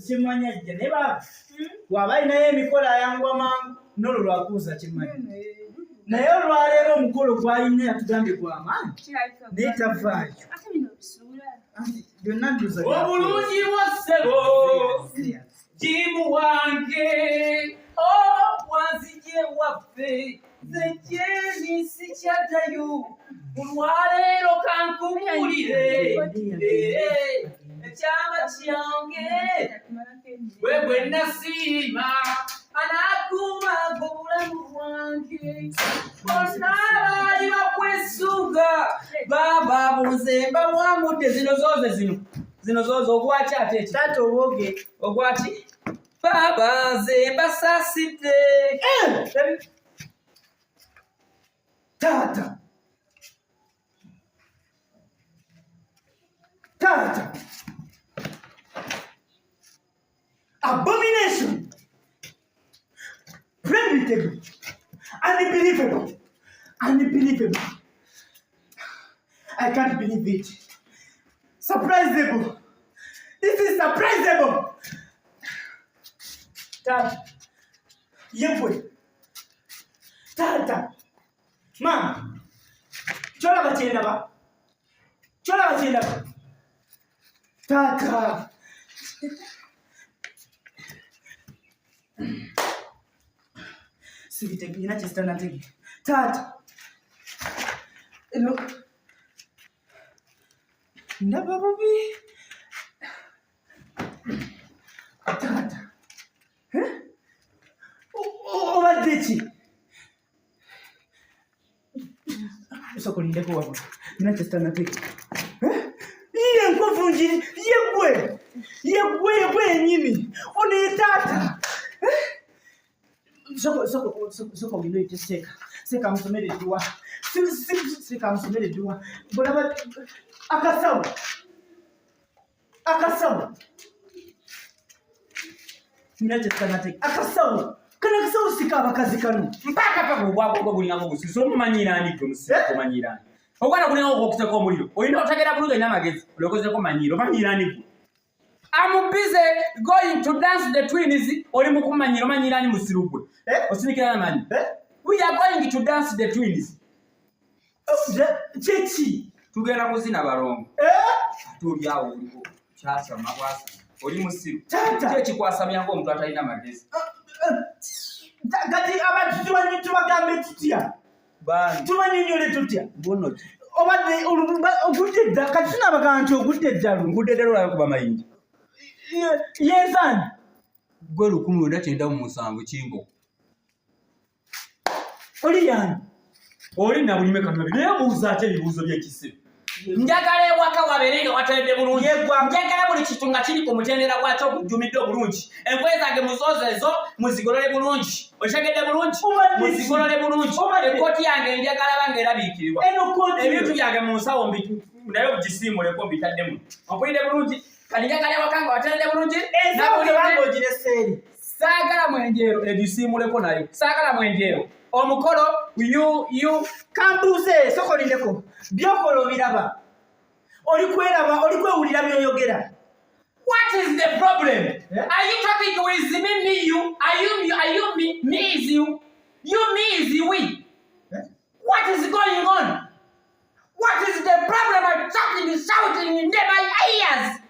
Kimanya jeneba wabayi naye emikola yangwa mangu nolo lwakuusa kimanya naye olwaleero omukolo gwalina yatugambye gw'amaanyi naye tavaayo byonna nduza obulungi bwassebo jimu wange wanzije waffe zejeni sikyaddayo olwaleero kankubuulire ekyama kyange gwe gwe nasiima anaakuumanga obulamu bwange bonna abaali bakwesunga baaba bunze mbawamudde zino zooze ogwaki ate eki taata obwoge ogwaki baaba nze mbasaasidde taata abomination, predictable, unbelievable. I can't believe it. Surprisable. This is surprisable. Tata, yepwe. Tata, mama. Chola bachenda ba. Tata. Siviteki inachestana teki. Tata. Look. Ndaba baby. Tata. Obadechi. Soko ndeko wapo. Inachestana teki. Iye nkofungiri yegwe nyimi. Oni tata. Soko ngino iteseka. Seka msomere dua. Seka msomere dua. Bolaba akasawa. Ninachekana teki. Akasawa. Kana kasawa sika abakazi kanu. Mpaka pako bwako bulinamu gusiso mumanyira ani gumusiko manyira. Ogwana kulinga okukiteko omuliro. Oyina otegera bulunga ina magezi. Olokozeko manyiro. Manyira ani. I'm busy going to dance the twins. Oli mukumanyiro manyira ani musirugwe. Osinikira na mani. We are going to dance the twins. Chechi. Tugenda kuzina barongo. Tuli awo uliko. Chacha mabwasa. Oli musiru. Chechi kwasamya ngo omuntu atalina magezi. Gati abantu tumanyi tubagambe tutya. Bani. Tumanyi nyole tutya. Bono. Obadde ogudde kati tunabaganti ogudde ddalu. Ngudde ddalu la kuba mayinji. Yezani. Gwe 1997 Kimbo. Oli yani. Oli na bulime kanabi. Naye buuza ate ebibuuzo by'ekisibo. Njagala ewaka waberenga watende bulungi. Njagala buli kitunga kiri ku mutendera gwakyo okujjumidde obulungi. Engoye zange muzozezo muzigolole bulungi. Otegedde bulungi. Muzigolole bulungi. Ekkooti yange njagala bange erabiikirirwa. Ebintu byange mu nsawo naye ogisiimuleko mbitaddemu. Ompulidde bulungi. Kati njagala ewaka nga watende bulungi. Ensawo bange ogireseeri. Saagala mwenjeero egisiimuleko nayo. Saagala mwenjeero. Omukolo you kambuze soko lindeko byokolo biraba oli kwewulira byoyogera. What is the problem? Are you talking with me you? Are you me is you? You me is we? What is going on? What is the problem? I'm talking, shouting in my ears.